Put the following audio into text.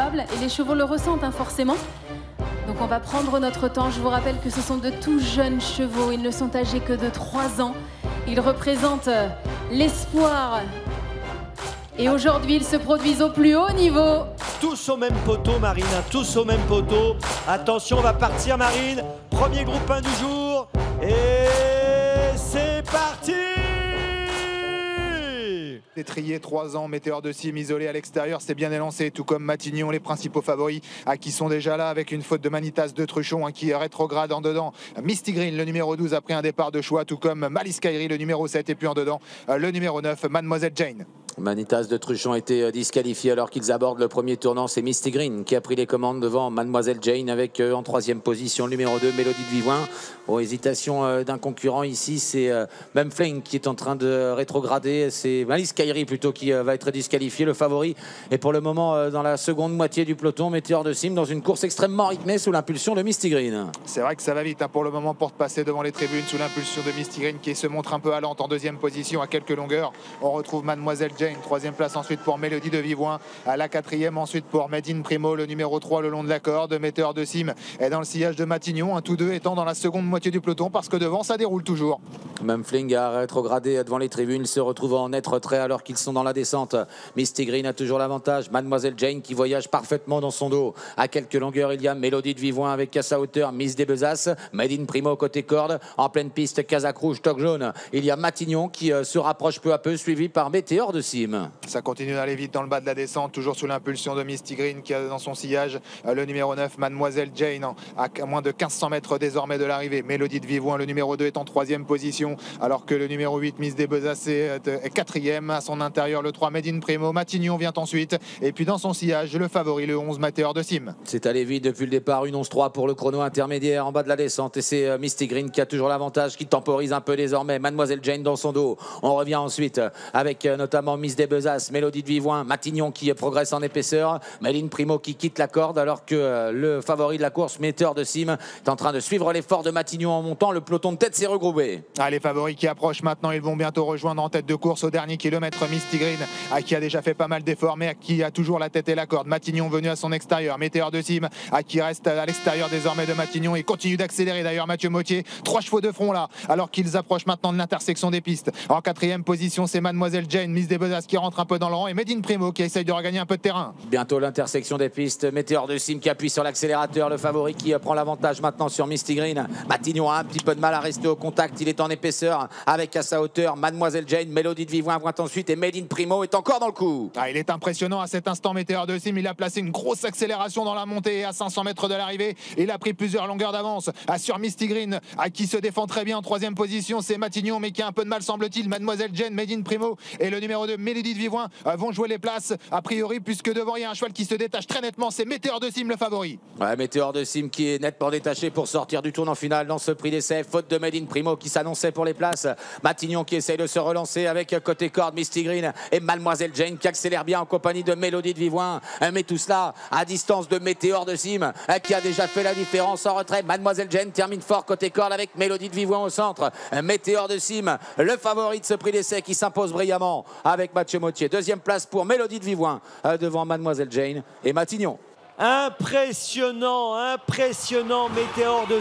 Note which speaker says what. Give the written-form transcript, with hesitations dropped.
Speaker 1: palpable et les chevaux le ressentent forcément. Donc on va prendre notre temps. Je vous rappelle que ce sont de tout jeunes chevaux. Ils ne sont âgés que de 3 ans. Ils représentent l'espoir. Et aujourd'hui, ils se produisent au plus haut niveau.
Speaker 2: Tous au même poteau, Marine, hein, tous au même poteau. Attention, on va partir, Marine. Premier groupe 1 du jour. Et c'est parti!
Speaker 3: Étrier, 3 ans, Météor de Cime isolé à l'extérieur, c'est bien élancé, tout comme Matignon, les principaux favoris qui sont déjà là avec une faute de Manitas de Truchon qui rétrograde en dedans. Misty Green, le numéro 12, a pris un départ de choix, tout comme Malice Kairi, le numéro 7, et puis en dedans, le numéro 9, Mademoiselle Jane.
Speaker 4: Manitas de Truchon a été disqualifié alors qu'ils abordent le premier tournant. C'est Misty Green qui a pris les commandes devant Mademoiselle Jane avec en 3e position le numéro 2, Mélodie de Vivoin. Bon, hésitation d'un concurrent ici, c'est même Flame qui est en train de rétrograder. C'est Malice Kairi plutôt qui va être disqualifié. Le favori est pour le moment dans la seconde moitié du peloton. Météor de Cime dans une course extrêmement rythmée sous l'impulsion de Misty Green.
Speaker 3: C'est vrai que ça va vite pour le moment pour passer devant les tribunes sous l'impulsion de Misty Green qui se montre un peu allante en 2e position à quelques longueurs. On retrouve Mademoiselle Jane, 3e place ensuite pour Mélodie de Vivoin, à la 4e ensuite pour Made in Primo, le numéro 3 le long de la corde. Météor de Cime est dans le sillage de Matignon, tous deux étant dans la seconde moitié du peloton parce que devant ça déroule toujours.
Speaker 4: Même Fling a rétrogradé devant les tribunes, se retrouve en net retrait alors qu'ils sont dans la descente. Misty Green a toujours l'avantage. Mademoiselle Jane qui voyage parfaitement dans son dos. À quelques longueurs, il y a Mélodie de Vivoin avec à sa hauteur Miss des Besasses, Made in Primo côté corde. En pleine piste, Casac rouge, toque jaune. Il y a Matignon qui se rapproche peu à peu, suivi par Météor de Cime.
Speaker 3: Ça continue d'aller vite dans le bas de la descente, toujours sous l'impulsion de Misty Green qui a dans son sillage le numéro 9, Mademoiselle Jane, à moins de 1500 mètres désormais de l'arrivée. Mélodie de Vivoin, le numéro 2, est en 3e position, alors que le numéro 8, Miss des Besasses, est 4e. À son intérieur, le 3, Made in Primo. Matignon vient ensuite. Et puis dans son sillage, le favori, le 11, Météor de Cime.
Speaker 4: C'est allé vite depuis le départ, une 11-3 pour le chrono intermédiaire en bas de la descente. Et c'est Misty Green qui a toujours l'avantage, qui temporise un peu désormais. Mademoiselle Jane dans son dos. On revient ensuite avec notamment Miss des Besasses, Mélodie de Vivoin, Matignon qui progresse en épaisseur, Made in Primo qui quitte la corde alors que le favori de la course, Météor de Cime, est en train de suivre l'effort de Matignon en montant. Le peloton de tête s'est regroupé.
Speaker 3: Les favoris qui approchent maintenant, ils vont bientôt rejoindre en tête de course au dernier kilomètre Misty Green, qui a déjà fait pas mal d'efforts mais qui a toujours la tête et la corde. Matignon venu à son extérieur, Météor de Cime qui reste à l'extérieur désormais de Matignon et continue d'accélérer d'ailleurs Mathieu Mottier. 3 chevaux de front là alors qu'ils approchent maintenant de l'intersection des pistes. En 4e position, c'est Mademoiselle Jane, Miss des Besasses qui rentre un peu dans le rang et Made in Primo qui essaye de regagner un peu de terrain.
Speaker 4: Bientôt l'intersection des pistes, Météor de Cime qui appuie sur l'accélérateur, le favori qui prend l'avantage maintenant sur Misty Green. Matignon a un petit peu de mal à rester au contact, il est en épaisseur avec à sa hauteur Mademoiselle Jane, Mélodie de Vivoin voit ensuite et Made in Primo est encore dans le coup.
Speaker 3: Il est impressionnant à cet instant Météor de Cime, il a placé une grosse accélération dans la montée à 500 mètres de l'arrivée. Il a pris plusieurs longueurs d'avance sur Misty Green qui se défend très bien en 3e position. C'est Matignon mais qui a un peu de mal semble-t-il. Mademoiselle Jane, Made in Primo et le numéro 2, Mélodie de Vivoin vont jouer les places a priori puisque devant il y a un cheval qui se détache très nettement, c'est Météor de Cime le favori.
Speaker 4: Météor de Cime qui est nettement détaché pour sortir du tournant final dans ce prix d'essai, faute de Made in Primo qui s'annonçait pour les places. Matignon qui essaye de se relancer avec côté corde Misty Green et Mademoiselle Jane qui accélère bien en compagnie de Mélodie de Vivoin, mais tout cela à distance de Météor de Cime qui a déjà fait la différence en retrait. Mademoiselle Jane termine fort côté corde avec Mélodie de Vivoin au centre. Météor de Cime, le favori de ce prix d'essai qui s'impose brillamment avec Mathieu Mottier. 2e place pour Mélodie de Vivoin devant Mademoiselle Jane et Matignon.
Speaker 2: Impressionnant, impressionnant Météor de